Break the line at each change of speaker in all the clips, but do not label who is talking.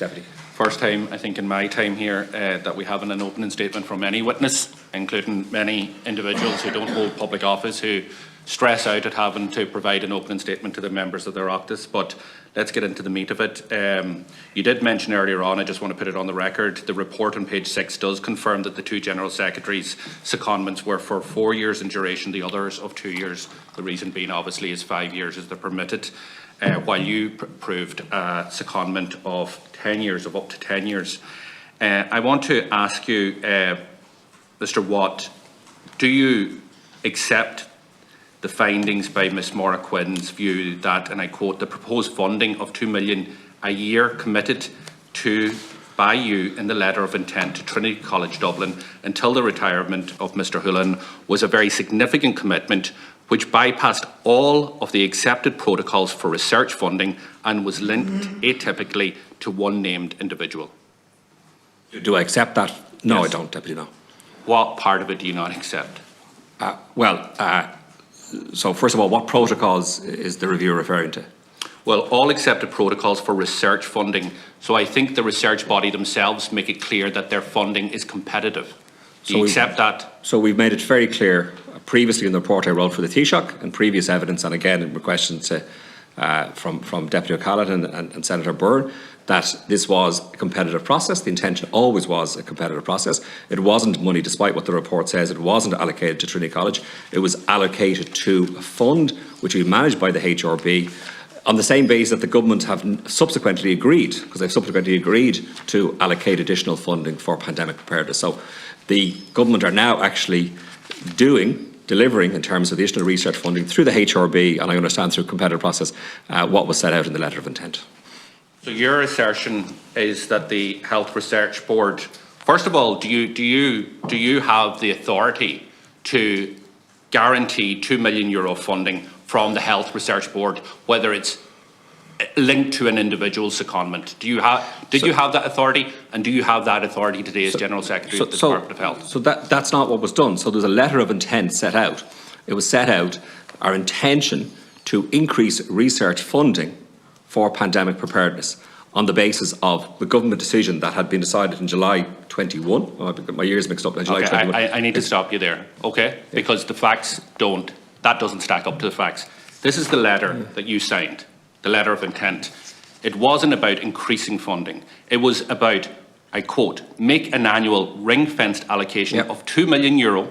Deputy.
First time, I think, in my time here that we have an opening statement from any witness, including many individuals who don't hold public office, who stress out at having to provide an opening statement to the members of their Oireachtas. But let's get into the meat of it. You did mention earlier on, I just want to put it on the record, the report on page 6 does confirm that the two General Secretaries' secondments were for 4 years in duration, the others of 2 years. The reason being, obviously, is 5 years is the permitted, while you proved a secondment of 10 years, of up to 10 years. I want to ask you, Mr. Watt, do you accept the findings by Ms Maura Quinn's view that, and I quote, the proposed funding of $2 million a year committed to by you in the letter of intent to Trinity College Dublin until the retirement of Mr Houlihan was a very significant commitment which bypassed all of the accepted protocols for research funding and was linked atypically to one named individual?
Do I accept that? No,
Yes.
I don't, Deputy, no.
What part of it do you not accept?
So first of all, what protocols is the review referring to?
Well, all accepted protocols for research funding. So I think the research body themselves make it clear that their funding is competitive. Do you accept that?
So we've made it very clear previously in the report I wrote for the Taoiseach and previous evidence, and again in questions from Deputy O'Callaghan and Senator Byrne, that this was a competitive process. The intention always was a competitive process. It wasn't money, despite what the report says, it wasn't allocated to Trinity College. It was allocated to a fund which we managed by the HRB on the same basis that the government have subsequently agreed, because they've subsequently agreed to allocate additional funding for pandemic preparedness. So the government are now actually delivering in terms of additional research funding through the HRB, and I understand through a competitive process, what was set out in the letter of intent.
So your assertion is that the Health Research Board, first of all, do you have the authority to guarantee €2 million funding from the Health Research Board, whether it's linked to an individual secondment? Did you have that authority, and do you have that authority today as General Secretary of the Department of Health?
So that's not what was done. So there's a letter of intent set out. It was set out our intention to increase research funding for pandemic preparedness on the basis of the government decision that had been decided in July 21. Oh, I've got my years mixed up in July 21.
I need to stop you there, okay? Because the facts that doesn't stack up to the facts. This is the letter that you signed, the letter of intent. It wasn't about increasing funding. It was about, I quote, make an annual ring-fenced allocation of €2 million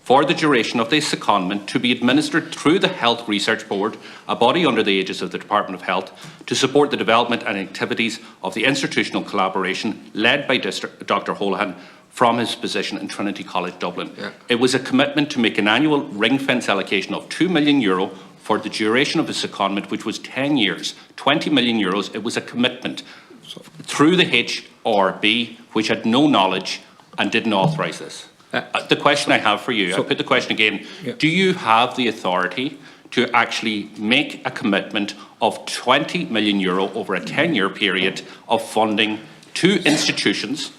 for the duration of this secondment to be administered through the Health Research Board, a body under the aegis of the Department of Health, to support the development and activities of the institutional collaboration led by Dr Houlihan from his position in Trinity College Dublin. It was a commitment to make an annual ring-fence allocation of €2 million for the duration of his secondment, which was 10 years, €20 million. It was a commitment through the HRB, which had no knowledge and didn't authorise this. The question I have for you, I put the question again, do you have the authority to actually make a commitment of €20 million over a 10-year period of funding to institutions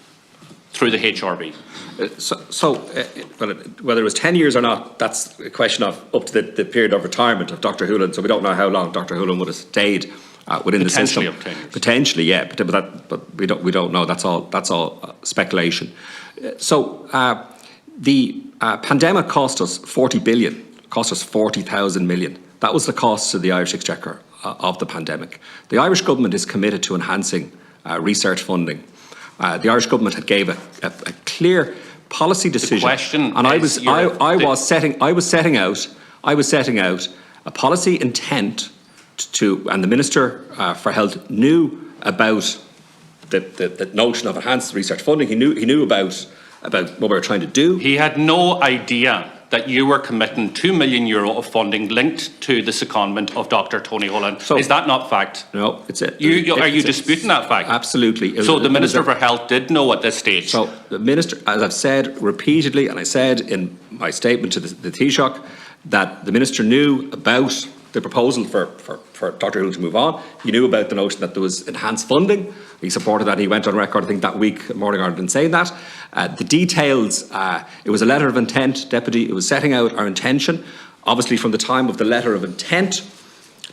through the HRB?
Whether it was 10 years or not, that's a question of up to the period of retirement of Dr Houlihan. So we don't know how long Dr Houlihan would have stayed within the system.
Potentially up 10 years.
Potentially, yeah, but we don't know. That's all speculation. The pandemic cost us 40 billion, cost us 40,000 million. That was the cost to the Irish Exchequer of the pandemic. The Irish government is committed to enhancing research funding. The Irish government had gave a clear policy decision.
The question
and I was setting out a policy intent and the Minister for Health knew about the notion of enhanced research funding. He knew about what we were trying to do.
He had no idea that you were committing €2 million of funding linked to the secondment of Dr Tony Houlihan. Is that not fact?
No, it's it.
Are you disputing that fact?
Absolutely.
So the Minister for Health did know at this stage?
So the Minister, as I've said repeatedly, and I said in my statement to the Taoiseach, that the Minister knew about the proposal for Dr Houlihan to move on. He knew about the notion that there was enhanced funding. He supported that. He went on record, I think, that week, Morning Ireland, in saying that. The details, it was a letter of intent, Deputy. It was setting out our intention. Obviously, from the time of the letter of intent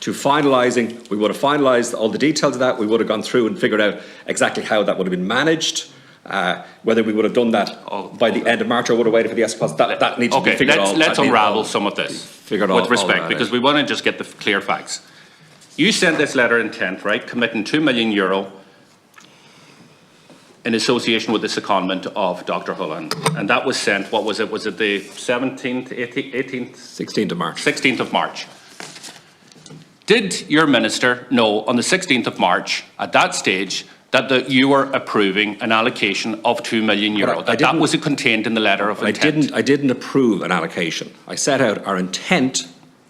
to finalising. We would have finalised all the details of that. We would have gone through and figured out exactly how that would have been managed. Whether we would have done that by the end of March or would have waited for the escapades, that needs to be figured out.
Let's unravel some of this with respect, because we want to just get the clear facts. You sent this letter of intent, right, committing €2 million in association with the secondment of Dr. Hullen, and that was sent, what was it? Was it the 17th, 18th?
16th of March.
16th of March. Did your minister know on the 16th of March, at that stage, that you were approving an allocation of €2 million, that was contained in the letter of intent?
I didn't approve an allocation. I set out our intent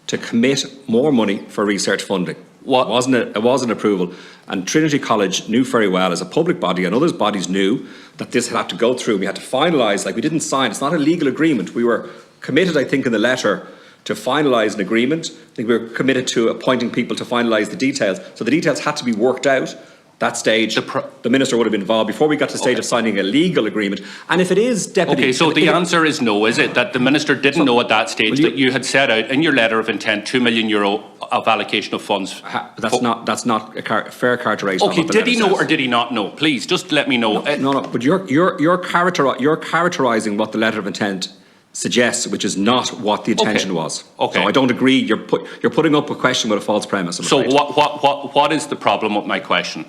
to commit more money for research funding. It wasn't approval. And Trinity College knew very well, as a public body, and other bodies knew, that this had to go through. We had to finalise, like we didn't sign, it's not a legal agreement. We were committed, I think, in the letter to finalise an agreement. I think we were committed to appointing people to finalise the details. So the details had to be worked out. That stage, the minister would have been involved before we got to the stage of signing a legal agreement. And if it is deputy...
Okay, so the answer is no, is it? That the minister didn't know at that stage that you had set out in your letter of intent €2 million of allocation of funds?
That's not a fair characterisation.
Okay, did he know or did he not know? Please, just let me know.
No, but you're characterising what the letter of intent suggests, which is not what the intention was. Okay. So I don't agree. You're putting up a question with a false premise.
So what is the problem with my question?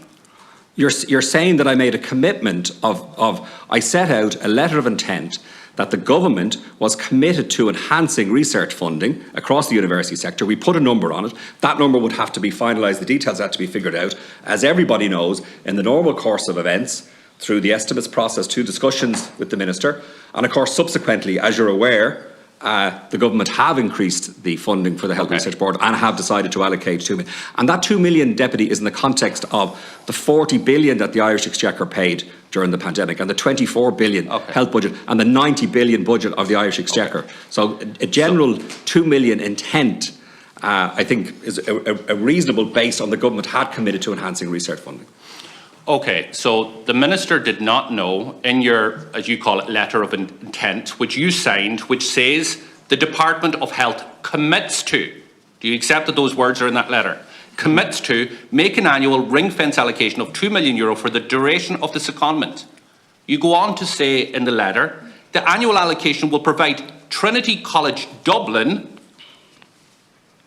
You're saying that I made a commitment I set out a letter of intent that the government was committed to enhancing research funding across the university sector. We put a number on it. That number would have to be finalised. The details had to be figured out. As everybody knows, in the normal course of events, through the estimates process, to discussions with the minister, and of course subsequently, as you're aware, the government have increased the funding for the Health Research Board and have decided to allocate €2 million. And that €2 million, Deputy, is in the context of the €40 billion that the Irish Exchequer paid during the pandemic, and the €24 billion health budget, and the €90 billion budget of the Irish Exchequer. So a general €2 million intent, I think, is a reasonable base on the government had committed to enhancing research funding.
Okay, so the minister did not know in your, as you call it, letter of intent, which you signed, which says the Department of Health commits to, do you accept that those words are in that letter? Commits to make an annual ring-fence allocation of €2 million for the duration of the secondment. You go on to say in the letter, the annual allocation will provide Trinity College Dublin,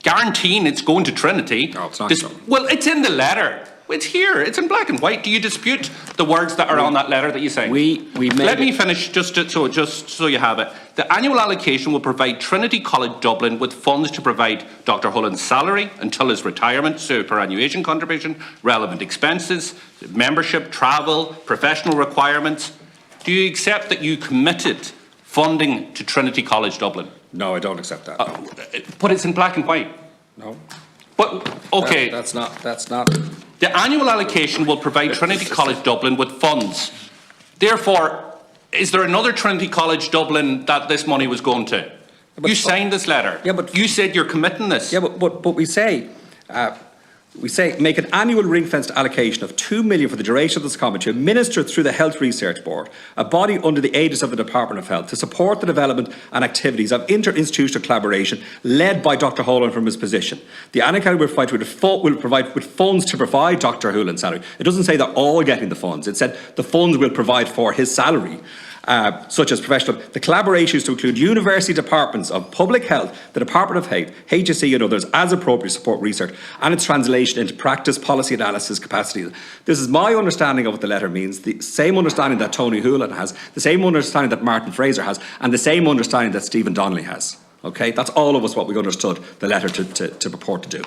guaranteeing it's going to Trinity.
No, it's not so.
Well, it's in the letter. It's here. It's in black and white. Do you dispute the words that are on that letter that you signed? Let me finish just so you have it. The annual allocation will provide Trinity College Dublin with funds to provide Dr. Hullen's salary until his retirement, superannuation contribution, relevant expenses, membership, travel, professional requirements. Do you accept that you committed funding to Trinity College Dublin?
No, I don't accept that.
But it's in black and white.
No.
But okay.
That's not.
The annual allocation will provide Trinity College Dublin with funds. Therefore, is there another Trinity College Dublin that this money was going to? You signed this letter. Yeah, but you said you're committing this.
Yeah, but we say make an annual ring-fenced allocation of €2 million for the duration of this comment to administer through the Health Research Board, a body under the aegis of the Department of Health, to support the development and activities of interinstitutional collaboration led by Dr. Hullen from his position. The allocation will provide with funds to provide Dr. Hullen's salary. It doesn't say they're all getting the funds. It said the funds will provide for his salary. Such as professional, the collaboration is to include university departments of public health, the Department of Health, HSE and others as appropriate support research and its translation into practice, policy analysis capacity. This is my understanding of what the letter means, the same understanding that Tony Hullen has, the same understanding that Martin Fraser has, and the same understanding that Stephen Donnelly has. Okay, that's all of us what we understood the letter to purport to do.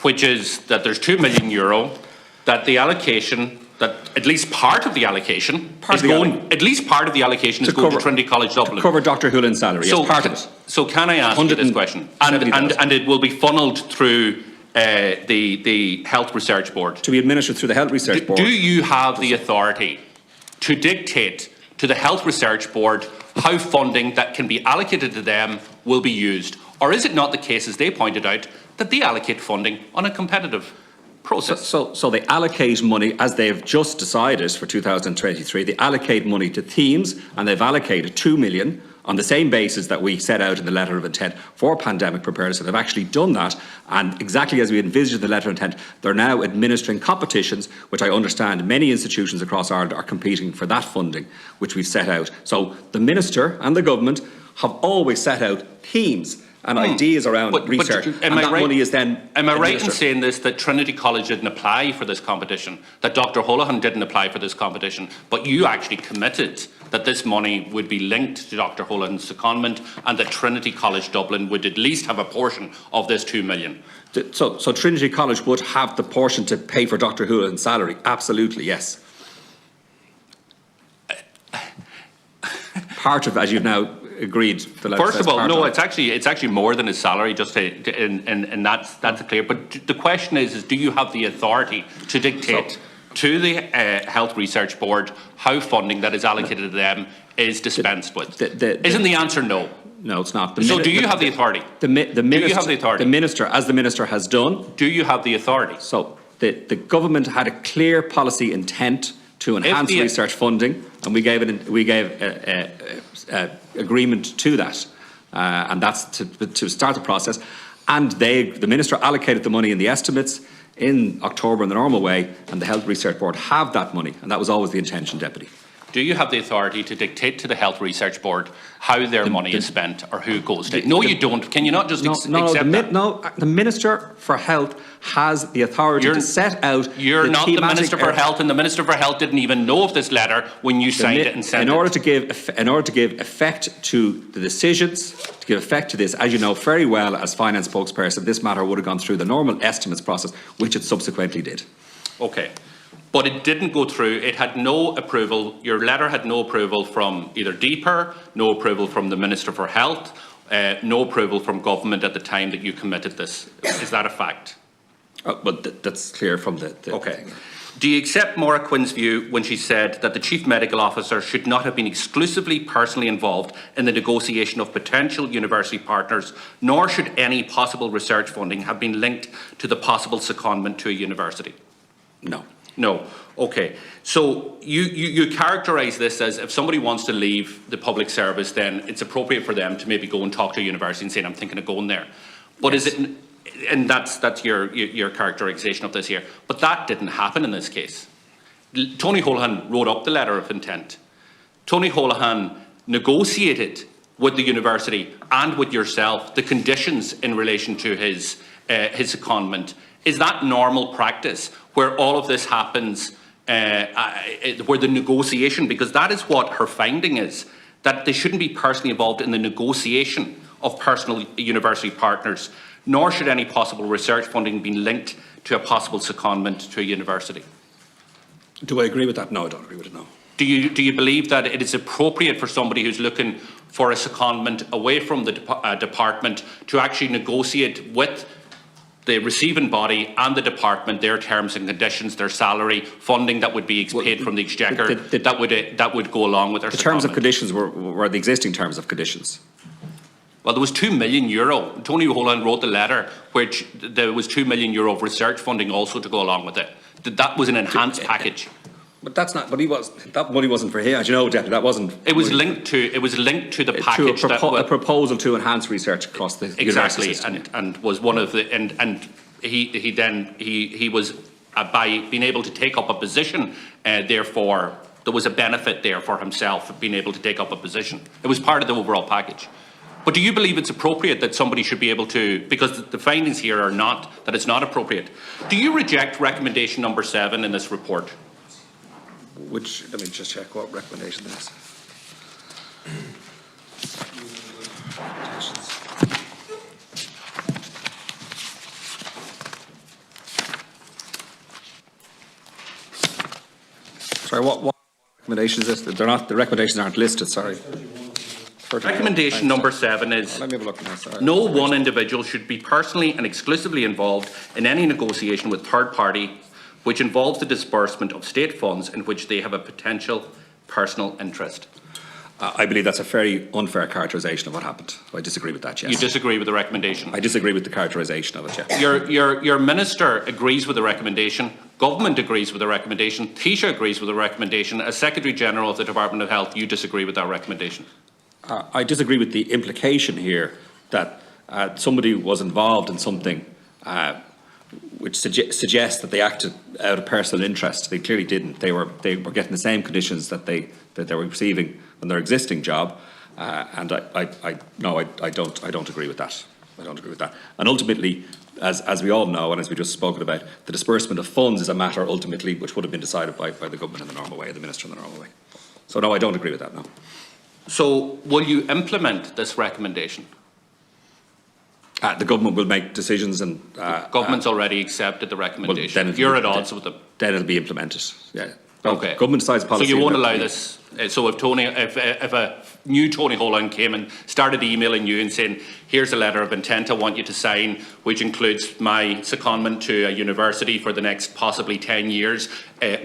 Which is that there's €2 million, that the allocation, that at least part of the allocation is going to Trinity College Dublin.
To cover Dr. Hullen's salary,
so,
yes, part of it.
So can I ask you this question? And it will be funneled through the Health Research Board.
To be administered through the Health Research Board.
Do you have the authority to dictate to the Health Research Board how funding that can be allocated to them will be used? Or is it not the case, as they pointed out, that they allocate funding on a competitive process?
So they allocate money, as they've just decided for 2023, they allocate money to themes, and they've allocated €2 million on the same basis that we set out in the letter of intent for pandemic preparedness, and have actually done that. And exactly as we envisaged in the letter of intent, they're now administering competitions, which I understand many institutions across Ireland are competing for that funding, which we've set out. So the Minister and the Government have always set out themes and ideas around research, and that money is then
Am I right in saying this, that Trinity College didn't apply for this competition, that Dr Holohan didn't apply for this competition, but you actually committed that this money would be linked to Dr Holohan's secondment, and that Trinity College Dublin would at least have a portion of this 2 million?
So Trinity College would have the portion to pay for Dr Holohan's salary? Absolutely, yes. Part of, as you've now agreed, the letter
First of all, no,
of
it's actually more than his salary, just and that's clear. But the question is do you have the authority to dictate to the Health Research Board how funding that is allocated to them is dispensed with? Isn't the answer no?
No, it's not.
So do you have the authority?
Do you have the
authority?
The Minister, as the Minister has done.
Do you have the authority?
So the Government had a clear policy intent to enhance research funding, and we gave agreement to that, and that's to start the process. And the Minister allocated the money in the estimates in October in the normal way, and the Health Research Board have that money, and that was always the intention, Deputy.
Do you have the authority to dictate to the Health Research Board how their money is spent or who it goes to? No, you don't. Can you not just accept that?
No, the Minister for Health has the authority to set out.
You're not the Minister for Health, and the Minister for Health didn't even know of this letter when you signed it and sent it.
In order to give effect to the decisions, to give effect to this, as you know very well as finance spokesperson, this matter would have gone through the normal estimates process, which it subsequently did.
Okay. But it didn't go through, it had no approval, your letter had no approval from either DPER, no approval from the Minister for Health, no approval from government at the time that you committed this. Is that a fact?
But that's clear from the
okay. Do you accept Maura Quinn's view when she said that the Chief Medical Officer should not have been exclusively personally involved in the negotiation of potential university partners, nor should any possible research funding have been linked to the possible secondment to a university?
No.
No. Okay. So you characterise this as if somebody wants to leave the public service, then it's appropriate for them to maybe go and talk to a university and say, I'm thinking of going there. But yes. Is it, and that's your characterisation of this here. But that didn't happen in this case. Tony Holohan wrote up the letter of intent. Tony Holohan negotiated with the university and with yourself the conditions in relation to his secondment. Is that normal practice where all of this happens, where the negotiation, because that is what her finding is, that they shouldn't be personally involved in the negotiation of personal university partners, nor should any possible research funding be linked to a possible secondment to a university?
Do I agree with that? No, I don't agree with it, no.
Do you believe that it is appropriate for somebody who's looking for a secondment away from the department to actually negotiate with the receiving body and the department their terms and conditions, their salary, funding that would be paid from the Exchequer, that would go along with their secondment?
The terms of conditions were the existing terms of conditions.
Well, there was €2 million. Tony Holohan wrote the letter, which there was €2 million of research funding also to go along with it. That was an enhanced package.
But that's not. But that money wasn't for him, as you know, Deputy. That wasn't.
It was linked to. It was linked to the package.
A proposal to enhance research across the
exactly, and was one of the and he was by being able to take up a position. Therefore, there was a benefit there for himself of being able to take up a position. It was part of the overall package. But do you believe it's appropriate that somebody should be able to, because the findings here are not that it's not appropriate? Do you reject recommendation number 7 in this report?
Which, let me just check what recommendation it is. Sorry, what recommendation is this? They're not, the recommendations aren't listed, sorry.
Recommendation number 7 is,
let me have a look now, sorry.
No one individual should be personally and exclusively involved in any negotiation with third party which involves the disbursement of state funds in which they have a potential personal interest.
I believe that's a very unfair characterisation of what happened. I disagree with that, yes.
You disagree with the recommendation?
I disagree with the characterisation of it, yes.
Your Minister agrees with the recommendation, Government agrees with the recommendation, Taoiseach agrees with the recommendation. As Secretary General of the Department of Health, you disagree with that recommendation?
I disagree with the implication here that somebody was involved in something which suggests that they acted out of personal interest. They clearly didn't. They were getting the same conditions that they were receiving in their existing job, and I don't agree with that. I don't agree with that. And ultimately, as we all know, and as we just spoken about, the disbursement of funds is a matter ultimately which would have been decided by the government in the normal way, the minister in the normal way. So no, I don't agree with that. No. So
will you implement this recommendation?
The government will make decisions, and
the government's already accepted the recommendation.
Well,
you're at odds with them.
Then it'll be implemented. Yeah.
Okay.
Government decides policy.
So you won't allow this. So if a new Tony Holland came and started emailing you and saying, "Here's a letter of intent I want you to sign, which includes my secondment to a university for the next possibly 10 years.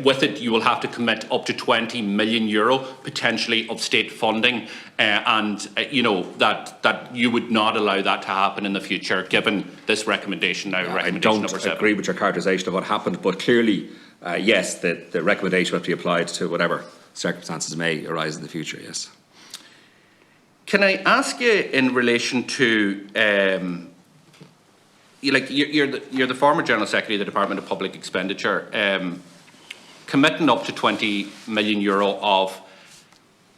With it, you will have to commit up to €20 million potentially of state funding, and you know that you would not allow that to happen in the future, given this recommendation now. Recommendation number 7.
I don't agree with your characterisation of what happened, but clearly. Yes, the recommendation will be applied to whatever circumstances may arise in the future, yes.
Can I ask you in relation to, you're the former General Secretary of the Department of Public Expenditure, committing up to €20 million of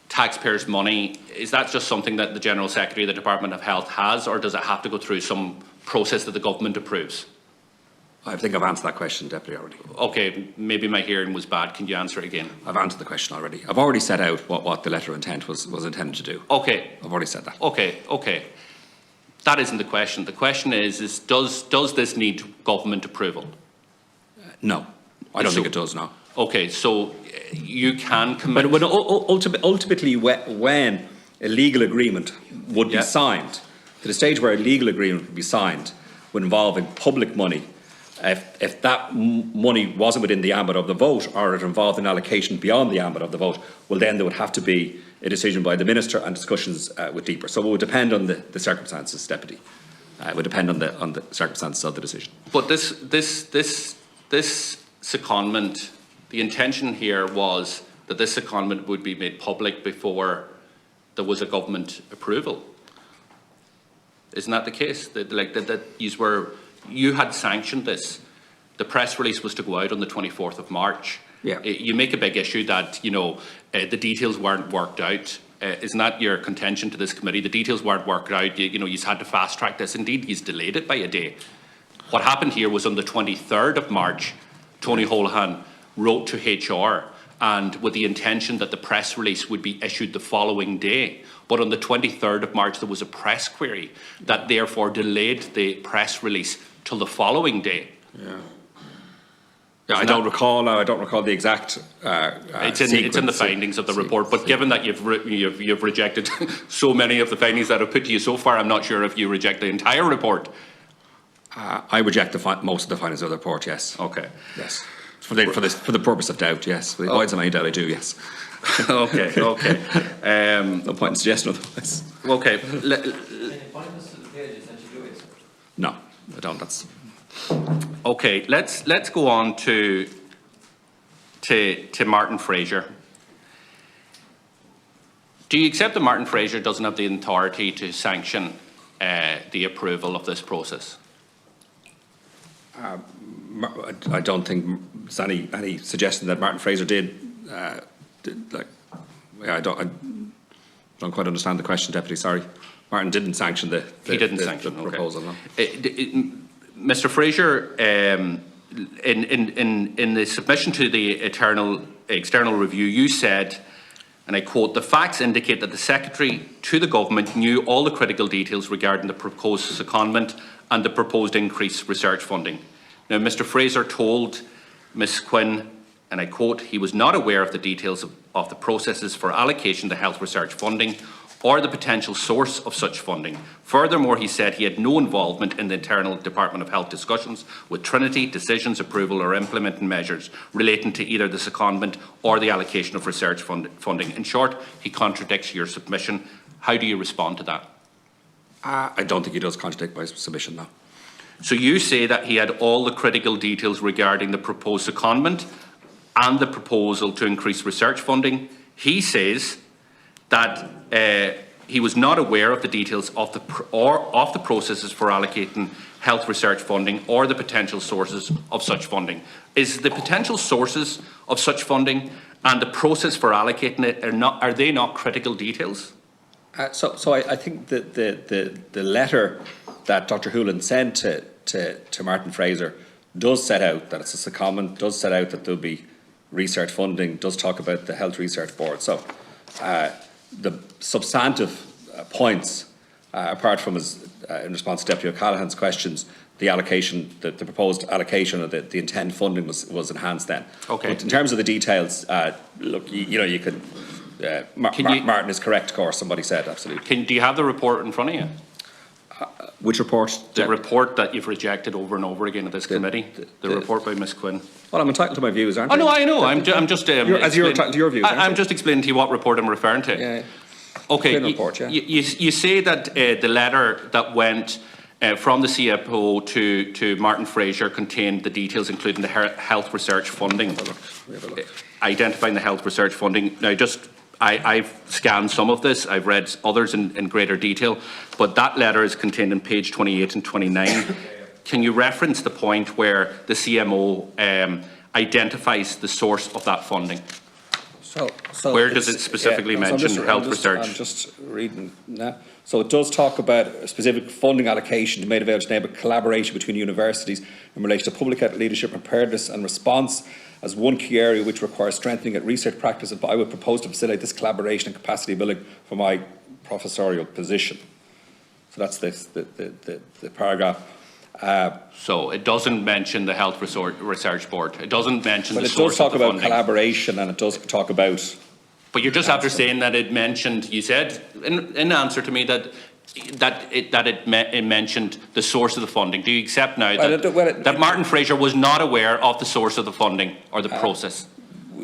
taxpayers' money, is that just something that the General Secretary of the Department of Health has, or does it have to go through some process that the government approves?
I think I've answered that question, Deputy, already.
Okay, maybe my hearing was bad. Can you answer it again?
I've answered the question already. I've already set out what the letter of intent was intended to do.
Okay.
I've already said that.
Okay. That isn't the question. The question is does this need government approval?
No. I don't think it does, no.
Okay, so you can commit...
But ultimately, when a legal agreement would be signed, to the stage where a legal agreement would be signed, would involving public money, if that money wasn't within the ambit of the vote, or it involved an allocation beyond the ambit of the vote, well then there would have to be a decision by the Minister and discussions with DEPR. So it would depend on the circumstances, Deputy. It would depend on the circumstances of the decision.
But this secondment, the intention here was that this secondment would be made public before there was a government approval. Isn't that the case? You had sanctioned this. The press release was to go out on the 24th of March.
Yeah.
You make a big issue that, the details weren't worked out. Isn't that your contention to this committee? The details weren't worked out. You had to fast track this. Indeed, he's delayed it by a day. What happened here was on the 23rd of March, Tony Holohan wrote to HR and with the intention that the press release would be issued the following day. But on the 23rd of March, there was a press query that therefore delayed the press release till the following day.
Yeah, I don't recall the exact.
It's in the findings of the report. But given that you've rejected so many of the findings that I've put to you so far, I'm not sure if you reject the entire report.
I reject most of the findings of the report. Yes.
Okay.
Yes. For the purpose of doubt. Yes. For the avoidance of any doubt, I do. Yes.
Okay.
No point in suggesting otherwise.
Okay.
No, I don't. That's
okay. Let's go on to Martin Fraser. Do you accept that Martin Fraser doesn't have the authority to sanction the approval of this process?
I don't think there's any suggestion that Martin Fraser did. I don't quite understand the question, Deputy. Sorry, Martin didn't sanction the proposal. No.
Mr. Fraser, in the submission to the external review, you said, and I quote, "The facts indicate that the Secretary to the Government knew all the critical details regarding the proposed secondment and the proposed increased research funding." Now, Mr. Fraser told Ms. Quinn, and I quote, "He was not aware of the details of the processes for allocation to health research funding or the potential source of such funding. Furthermore, he said he had no involvement in the internal Department of Health discussions with Trinity, decisions, approval or implementing measures relating to either the secondment or the allocation of research funding. In short, he contradicts your submission. How do you respond to that?
I don't think he does contradict my submission, no.
So you say that he had all the critical details regarding the proposed secondment and the proposal to increase research funding. He says that he was not aware of the details of the processes for allocating health research funding or the potential sources of such funding. Is the potential sources of such funding and the process for allocating it, are they not critical details?
So I think that the letter that Dr. Hoolan sent to Martin Fraser does set out that it's a secondment, does set out that there'll be research funding, does talk about the Health Research Board. So the substantive points, apart from his, in response to Deputy O'Callaghan's questions, the allocation, the proposed allocation of the intent funding was enhanced then.
Okay.
But in terms of the details, look, you can. Martin is correct, of course. Somebody said absolutely.
Do you have the report in front of you?
Which report?
The report that you've rejected over and over again at this committee. The report by Ms. Quinn.
Well, I'm entitled to my views, aren't I?
Oh no, I know. I'm just.
You're entitled to your views.
I'm just explaining to you what report I'm referring to.
Yeah.
Okay.
Report, yeah.
You say that the letter that went from the CFO to Martin Fraser contained the details, including the health research funding.
We have a look.
Identifying the health research funding. Now, I've scanned some of this. I've read others in greater detail, but that letter is contained in page 28 and 29. Can you reference the point where the CMO identifies the source of that funding?
So
where does it specifically mention health research?
I'm just reading now. So it does talk about a specific funding allocation made available to enable collaboration between universities in relation to public health leadership, preparedness and response as one key area which requires strengthening at research practice. But I would propose to facilitate this collaboration and capacity building for my professorial position. So that's the paragraph.
So it doesn't mention the Health Research Board. It doesn't mention the source of the funding.
But it does talk about collaboration, and it does talk about.
But you're just after saying that it mentioned. You said in answer to me that it mentioned the source of the funding. Do you accept now that Martin Fraser was not aware of the source of the funding or the process?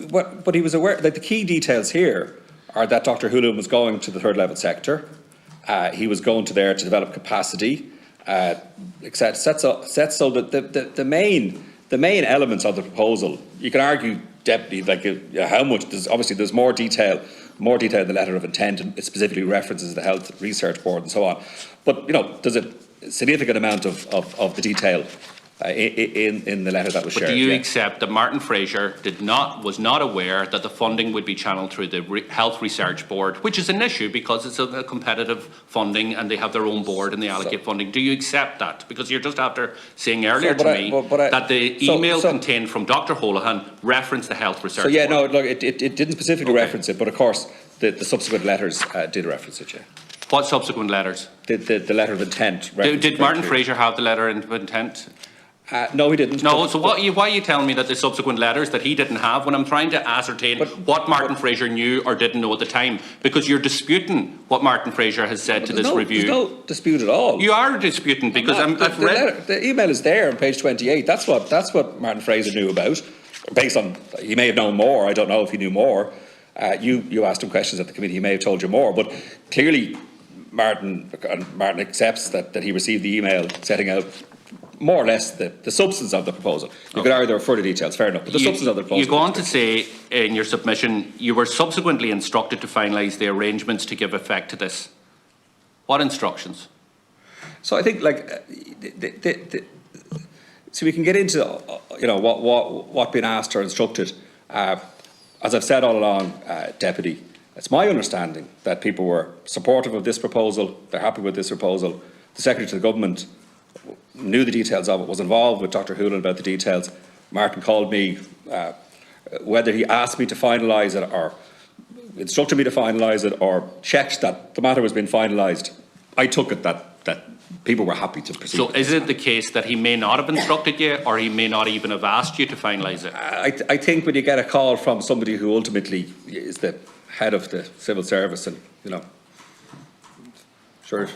But he was aware that the key details here are that Dr. Hoolan was going to the third level sector. He was going to there to develop capacity. Etc. Sets so that the main elements of the proposal, you can argue, Deputy, like how much. There's more detail in the letter of intent, and it specifically references the Health Research Board and so on. But there's a significant amount of the detail in the letter that was shared.
But do you accept that Martin Fraser was not aware that the funding would be channelled through the Health Research Board, which is an issue because it's a competitive funding and they have their own board and they allocate funding? Do you accept that? Because you're just after saying earlier that the email contained from Dr. Holohan referenced the Health Research Board.
No, look, it didn't specifically reference it, but of course the subsequent letters did reference it, yeah.
What subsequent letters?
The letter of intent.
Did Martin Fraser have the letter of intent?
No, he didn't.
No, so why are you telling me that the subsequent letters that he didn't have when I'm trying to ascertain what Martin Fraser knew or didn't know at the time? Because you're disputing what Martin Fraser has said to this review.
There's no dispute at all.
You are disputing because I've read...
The email is there on page 28. That's what Martin Fraser knew about. Based on, he may have known more. I don't know if he knew more. You asked him questions at the committee. He may have told you more. But clearly, Martin accepts that he received the email setting out more or less the substance of the proposal. You could argue there are further details, fair enough, but the substance of the proposal.
You go on to say in your submission, you were subsequently instructed to finalise the arrangements to give effect to this. What instructions?
So I think, so we can get into, what being asked or instructed. As I've said all along, Deputy, it's my understanding that people were supportive of this proposal, they're happy with this proposal. The Secretary to the Government knew the details of it, was involved with Dr. Hoolan about the details. Martin called me, whether he asked me to finalise it or instructed me to finalise it or checked that the matter was being finalised. I took it that people were happy to proceed.
So is it the case that he may not have instructed you or he may not even have asked you to finalise it?
I think when you get a call from somebody who ultimately is the head of the civil service and, sure,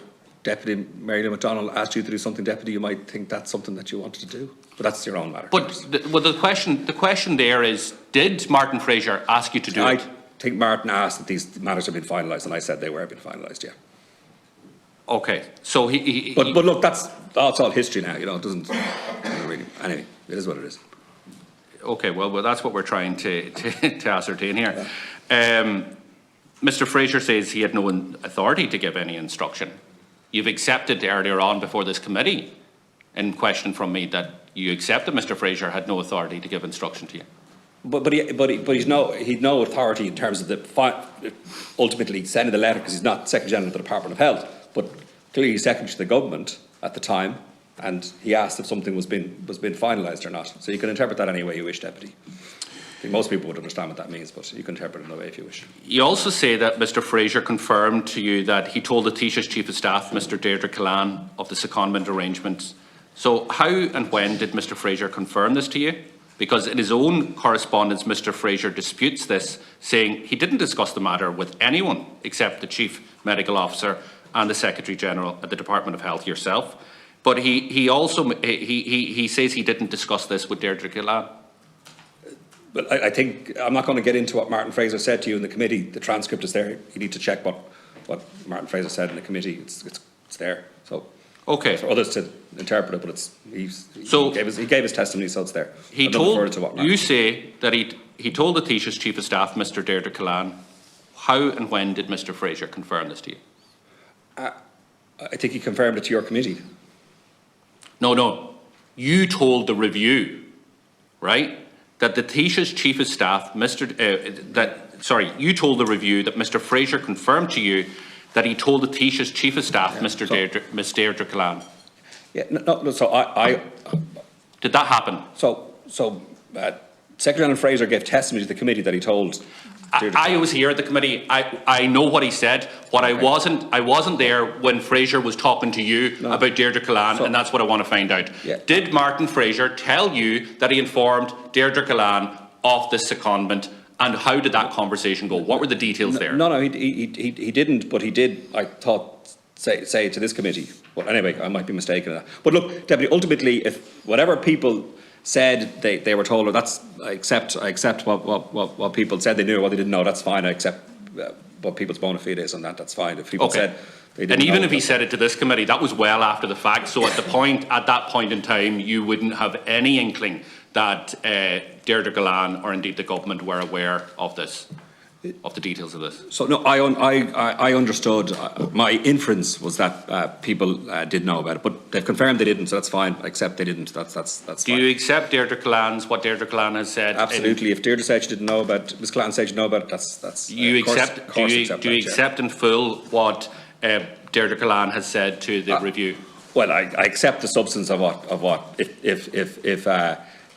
Deputy Mary MacDonald asked you to do something, Deputy, you might think that's something that you wanted to do. But that's your own matter.
But the question there is, did Martin Fraser ask you to do it?
I think Martin asked that these matters have been finalised, and I said they were being finalised, yeah.
Okay, so
But look, that's all history now, it doesn't really... Anyway, it is what it is.
Okay, well that's what we're trying to ascertain here.
Yeah.
Mr. Fraser says he had no authority to give any instruction. You've accepted earlier on before this committee in question from me that you accepted Mr. Fraser had no authority to give instruction to you.
But he'd no authority in terms of ultimately sending the letter, because he's not Secretary General of the Department of Health. But clearly he's Secretary to the government at the time, and he asked if something was being finalised or not. So you can interpret that any way you wish, Deputy. I think most people would understand what that means, but you can interpret it in a way if you wish.
You also say that Mr. Fraser confirmed to you that he told the Taoiseach's Chief of Staff, Mr. Deirdre Callan, of the secondment arrangements. So how and when did Mr. Fraser confirm this to you? Because in his own correspondence, Mr. Fraser disputes this, saying he didn't discuss the matter with anyone except the Chief Medical Officer and the Secretary General at the Department of Health, yourself. But he also says he didn't discuss this with Deirdre Callan.
Well, I think I'm not going to get into what Martin Fraser said to you in the committee. The transcript is there. You need to check what Martin Fraser said in the committee. It's there. So
okay,
for others to interpret it, but he gave his testimony, so it's there.
You say that he told the Taoiseach's Chief of Staff, Mr. Deirdre Callan. How and when did Mr. Fraser confirm this to you?
I think he confirmed it to your committee.
No. You told the review, right, that the Taoiseach's Chief of Staff, you told the review that Mr. Fraser confirmed to you that he told the Taoiseach's Chief of Staff, Ms. Deirdre Callan.
Yeah, no. So I
did that happen?
So Secretary General Fraser gave testimony to the committee that he told.
I was here at the committee. I know what he said. I wasn't there when Fraser was talking to you about Deirdre Callan, and that's what I want to find out.
Yeah.
Did Martin Fraser tell you that he informed Deirdre Callan of this secondment, and how did that conversation go? What were the details there?
No, he didn't, but he did, I thought, say to this committee. But anyway, I might be mistaken in that. But look, Deputy, ultimately, if whatever people said they were told, or I accept what people said they knew or what they didn't know, that's fine. I accept what people's bona fide is on that, that's fine. If people said they didn't know. And
even if he said it to this committee, that was well after the fact, so at that point in time, you wouldn't have any inkling that Deirdre Callan or indeed the government were aware of this, of the details of this.
So no, I understood. My inference was that people did know about it, but they've confirmed they didn't, so that's fine. I accept they didn't. That's fine.
Do you accept what Deirdre Callan has said?
Absolutely. If Deirdre said she didn't know about it, Ms. Callan said she didn't know about it, that's.
Do you accept in full what Deirdre Callan has said to the review?
Well, I accept the substance of what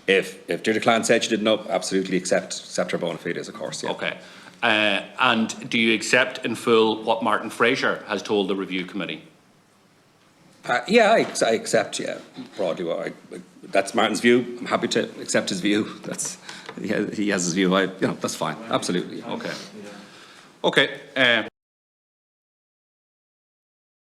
if Deirdre Callan said she didn't know, absolutely accept her bona fides, of course. Yeah.
Okay. And do you accept in full what Martin Fraser has told the review committee?
Yeah, I accept. Yeah, broadly. That's Martin's view. I'm happy to accept his view. He has his view. That's fine. Absolutely.
Okay. Okay.